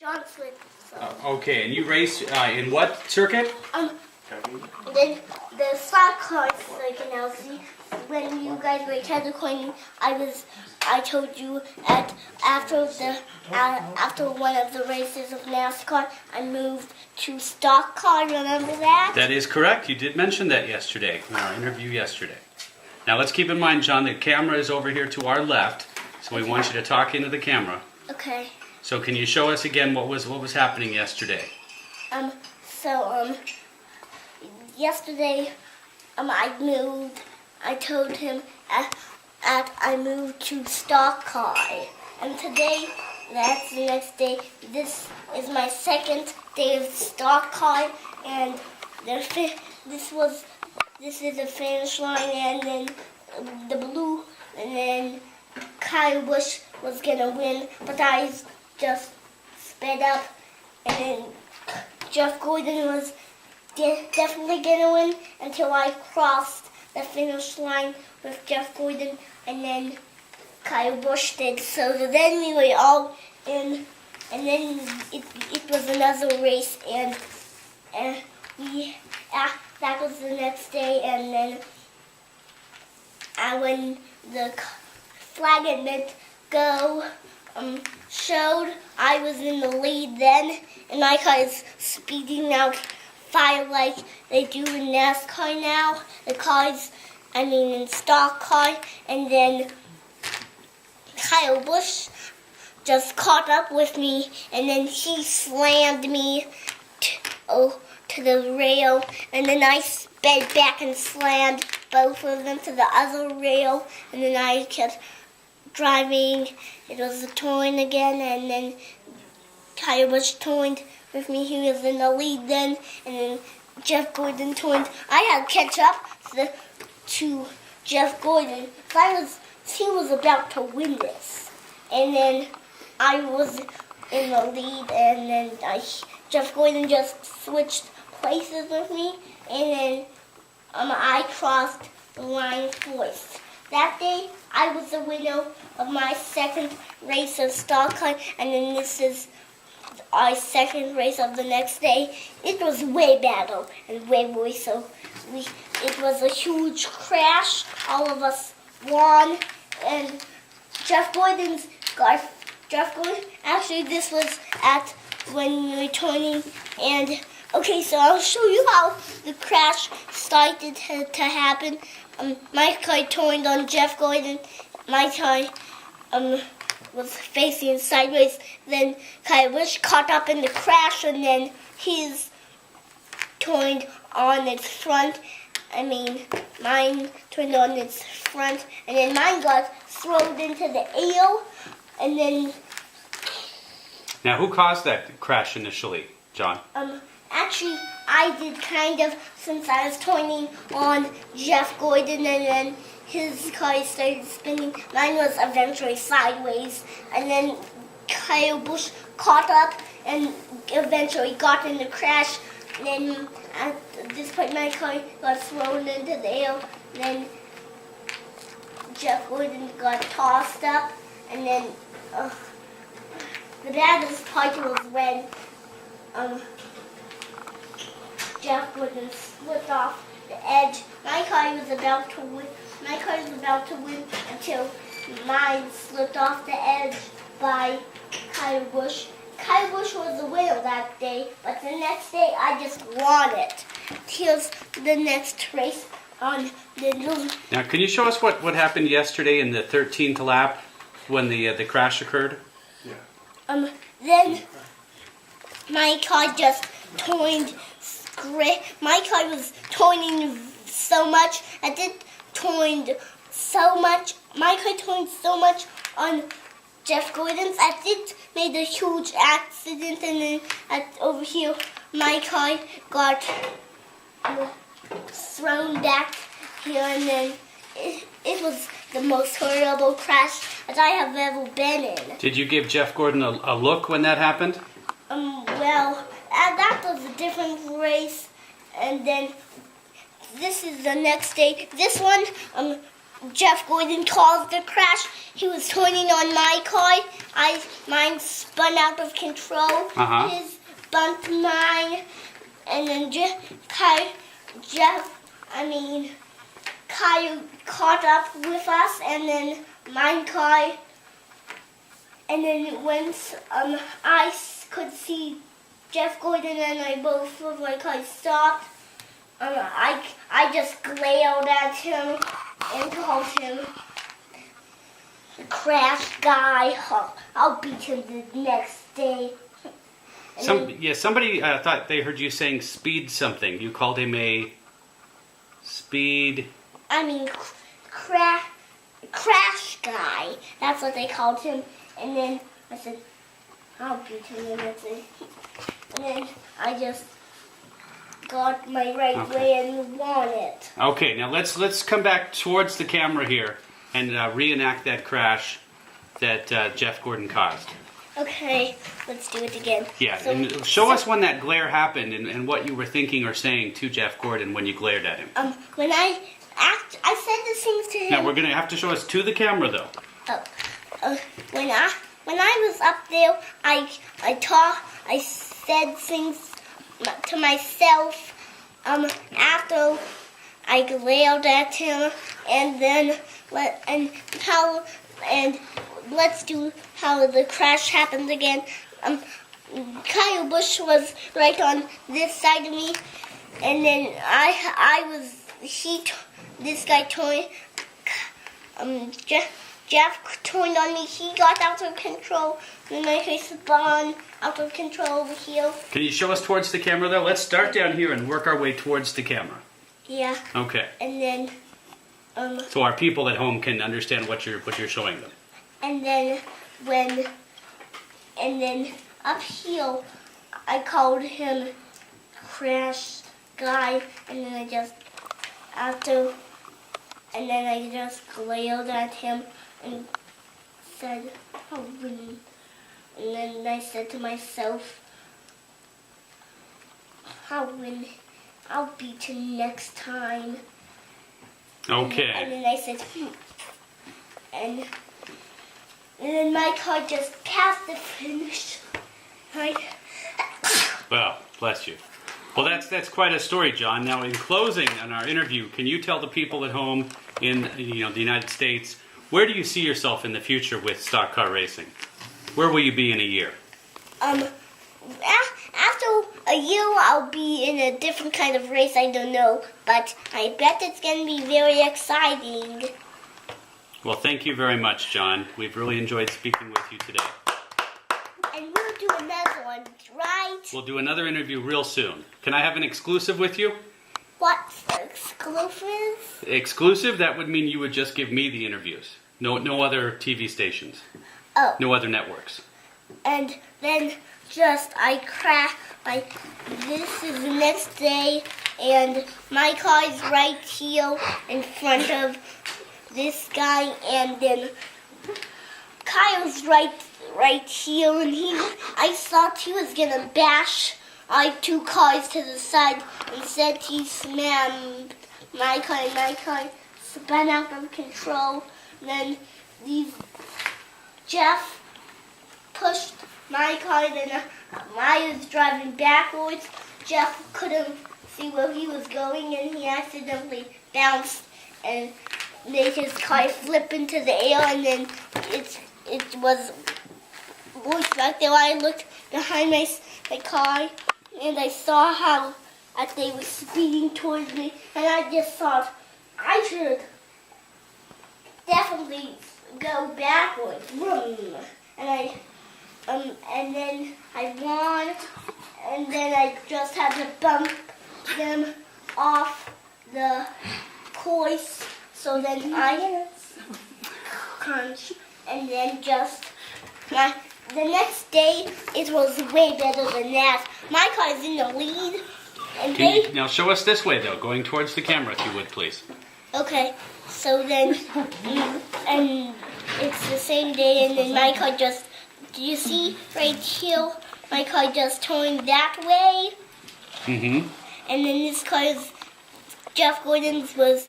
John slid. So. Okay, and you raced in what circuit? Then the stock car circuit. Now see, when you guys were technically, I told you after one of the races of NASCAR, I moved to stock car. Remember that? That is correct. You did mention that yesterday in our interview yesterday. Now let's keep in mind, John, the camera is over here to our left, so we want you to talk into the camera. Okay. So can you show us again what was happening yesterday? Yesterday, I told him I moved to stock car, and today, that's the next day. This is my second day of stock car, and this is the finish line, and then the blue, and then Kyle Busch was gonna win, but I just sped up, and then Jeff Gordon was definitely gonna win until I crossed the finish line with Jeff Gordon, and then Kyle Busch did. So then we were all in, and then it was another race, and that was the next day, and then when the flag and meant go showed, I was in the lead then, and my car is speeding out fire like they do in NASCAR now. The cars, in stock car, and then Kyle Busch just caught up with me, and then he slammed me to the rail, and then I sped back and slammed both of them to the other rail, and then I kept driving. It was a turn again, and then Kyle Busch turned with me. He was in the lead then, and then Jeff Gordon turned. I had to catch up to Jeff Gordon. He was about to win this, and then I was in the lead, and then Jeff Gordon just switched places with me, and then I crossed the line first. That day, I was the winner of my second race of stock car, and then this is our second race of the next day. It was way better and way worse. So it was a huge crash. All of us won, and Jeff Gordon. Actually, this was when we were turning, and okay, so I'll show you how the crash started to happen. My car turned on Jeff Gordon. My car was facing sideways. Then Kyle Busch caught up in the crash, and then his turned on its front. Mine turned on its front, and then mine got thrown into the air, and then... Now, who caused that crash initially, John? Actually, I did kind of, since I was turning on Jeff Gordon, and then his car started spinning. Mine was eventually sideways, and then Kyle Busch caught up and eventually got in the crash. And then at this point, my car got thrown into the air. And then Jeff Gordon got tossed up, and then the baddest part was when Jeff Gordon slipped off the edge. My car was about to win until mine slipped off the edge by Kyle Busch. Kyle Busch was the winner that day, but the next day I just won it. Here's the next race on the... Now, can you show us what happened yesterday in the 13th lap when the crash occurred? Yeah. Then my car just turned. My car was turning so much. My car turned so much on Jeff Gordon's. I did made a huge accident, and then over here, my car got thrown back here, and then it was the most horrible crash that I have ever been in. Did you give Jeff Gordon a look when that happened? Well, that was a different race, and then this is the next day. This one, Jeff Gordon caused the crash. He was turning on my car. Mine spun out of control. His bumped mine, and then Kyle caught up with us, and then mine car. And then once I could see Jeff Gordon and I both of my cars stopped, I just glared at him and called him a crash guy. I'll beat him the next day. Somebody thought they heard you saying speed something. You called him a speed... Crash guy. That's what they called him. And then I said, I'll beat him the next day. And then I just got my right way and won it. Okay, now let's come back towards the camera here and reenact that crash that Jeff Gordon caused. Okay, let's do it again. Yeah, and show us when that glare happened and what you were thinking or saying to Jeff Gordon when you glared at him. When I said the things to him. Now we're gonna have to show us to the camera though. When I was up there, I said things to myself after I glared at him, and then let's do how the crash happened again. Kyle Busch was right on this side of me, and then this guy turned, Jeff turned on me. He got out of control. Then I spun out of control over here. Can you show us towards the camera though? Let's start down here and work our way towards the camera. Yeah. Okay. And then, so our people at home can understand what you're showing them. And then up here, I called him crash guy, and then I just glared at him and said, "Oh, really?" And then I said to myself, "I'll win. I'll beat him next time." Okay. And then I said, and then my car just passed the finish. Well, bless you. Well, that's quite a story, John. Now, in closing on our interview, can you tell the people at home in the United States, where do you see yourself in the future with stock car racing? Where will you be in a year? After a year, I'll be in a different kind of race. I don't know, but I bet it's going to be very exciting. Well, thank you very much, John. We've really enjoyed speaking with you today. And we'll do another one, right? We'll do another interview real soon. Can I have an exclusive with you? What's exclusive? Exclusive? That would mean you would just give me the interviews. No other TV stations. Oh. No other networks. And then this is the next day, and my car is right here in front of this guy, and then Kyle's right here, and I thought he was gonna bash our two cars to the side. Instead, he slammed my car, and my car spun out of control. Then Jeff pushed my car, then I was driving backwards. Jeff couldn't see where he was going, and he accidentally bounced and made his car flip into the air, and then it was worse back there. I looked behind my car, and I saw how they were speeding towards me, and I just thought I should definitely go backwards. And then I won, and then I just had to bump them off the course. So then I crunch, and then the next day it was way better than that. My car is in the lead, and now show us this way though, going towards the camera, if you would, please. Okay, so then and it's the same day, and then my car just. Do you see right here? My car just turned that way. Mm-hmm. And then this car Jeff Gordon's was